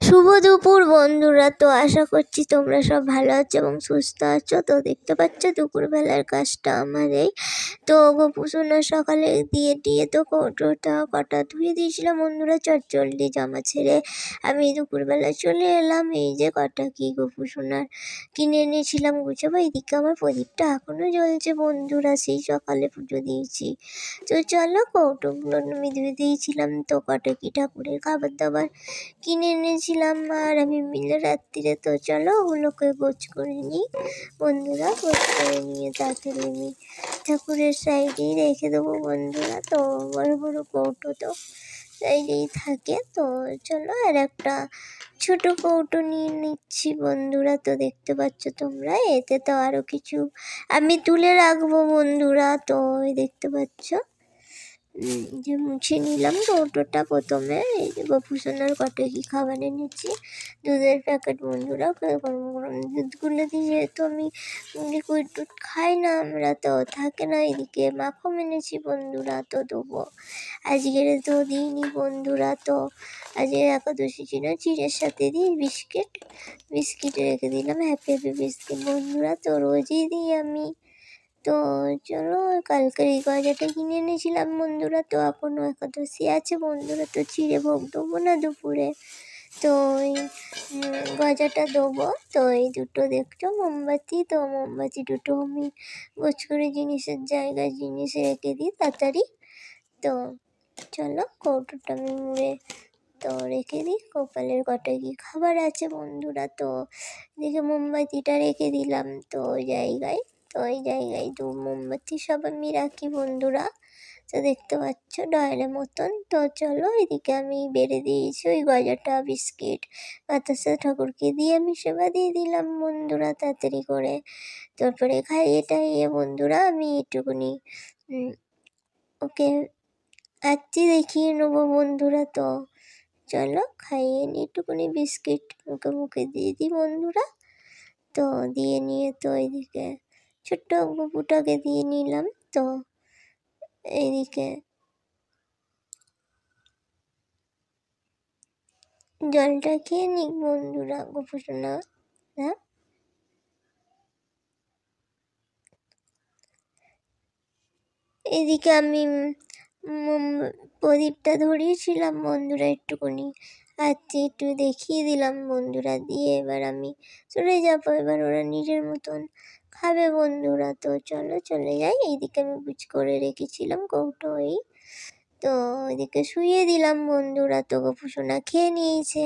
শুভ দুপুর বন্ধুরা। তো আশা করছি তোমরা সব ভালো আছো এবং সুস্থ আছো। তো দেখতে পাচ্ছ দুপুরবেলার কাজটা আমার এই। তো গোপুসোনা সকালে দিয়ে তো কৌটোটা কটা ধুয়ে দিয়েছিলাম বন্ধুরা, চটজলদি জামা ছেড়ে আমি দুপুরবেলা চলে এলাম। এই যে কটা কি গোপুসোনার কিনে এনেছিলাম গুছাবো। এইদিকে আমার প্রদীপটা এখনো জ্বলছে বন্ধুরা, সেই সকালে পুজো দিয়েছি। তো চলো কৌটোগুলো আমি ধুয়ে দিয়েছিলাম। তো কটা কি ঠাকুরের খাবার দাবার কিনে এনেছিলাম আর আমি মিলে রাত্রিরে। তো চলো ওগুলোকে গোছ করে নিই বন্ধুরা। গোছ করে নিয়ে তাড়াতাড়ি আমি ঠাকুরের সাইডেই রেখে দেবো বন্ধুরা। তো বড় বড় কৌটো তো সাইডেই থাকে। তো চলো আর একটা ছোট কৌটো নিয়ে নিচ্ছি বন্ধুরা। তো দেখতে পাচ্ছ তোমরা, এতে তো আরও কিছু আমি তুলে রাখবো বন্ধুরা। তো দেখতে পাচ্ছ যে মুছে নিলাম কৌটোটা প্রথমে। এই যে গোপুসোনার কটা কি খাবার এনেছি, দুধের প্যাকেট বন্ধুরা। গরম গরম দুধগুলো দিয়ে, যেহেতু আমি লিকুইড দুধ খাই না আমরা, তো থাকে না। এদিকে মাখন এনেছি বন্ধুরা, তো দেবো। আজকের তো দিইনি বন্ধুরা। তো আজকে একাদশী ছিল, চিড়ের সাথে দিই বিস্কিট রেখে দিলাম, হ্যাপি হ্যাপি বিস্কিট বন্ধুরা। তো রোজই দিই আমি। তো চলো কালকের এই গজাটা কিনে এনেছিলাম বন্ধুরা। তো এখনও একাদশী আছে বন্ধুরা, তো চিড়ে ভোগ দেবো না দুপুরে। তো এই গজাটা দেবো। তো এই দুটো দেখছো মোমবাতি, তো মোমবাতি দুটো আমি গোছ করে জিনিসের জায়গায় জিনিসে রেখে দিই তাড়াতাড়ি। তো চলো কৌটোটা আমি মুড়ে তো রেখে দিই। গোপালের কটা কি খাবার আছে বন্ধুরা। তো এদিকে মোমবাতিটা রেখে দিলাম তো ওই জায়গায়। তো ওই জায়গায় মোমবাতি সব আমি রাখি বন্ধুরা। তো দেখতে পাচ্ছ ডয়ারের মতন। তো চলো এদিকে আমি বেড়ে দিয়েছি ওই গজাটা বিস্কিট বাতাসা ঠাকুরকে দিয়ে আমি সেবা দিয়ে দিলাম বন্ধুরা তাড়াতাড়ি করে। তারপরে খাইয়ে টাইয়ে বন্ধুরা আমি একটুকুনি ওকে আরতি দেখিয়ে নেবো বন্ধুরা। তো চলো খাইয়ে নিই একটুকুনি বিস্কিট মুখে মুখে দিয়ে দিই বন্ধুরা। তো দিয়ে নিয়ে তো এইদিকে ছোট্ট গপুটাকে দিয়ে নিলাম। তো এইদিকে জলটা খেয়ে নিক বন্ধুরা গোপুসোনা। হ্যাঁ, এদিকে আমি প্রদীপটা ধরিয়েছিলাম বন্ধুরা একটুকুনি, আজকে একটু দেখিয়ে দিলাম বন্ধুরা। দিয়ে এবার আমি চলে যাবো, এবার ওরা নিজের মতন খাবে বন্ধুরা। তো চলো চলে যাই। এইদিকে আমি গুছ করে রেখেছিলাম কৌটো এই। তো ওইদিকে শুইয়ে দিলাম বন্ধুরা। তো গোপুসোনা খেয়ে নিয়েছে।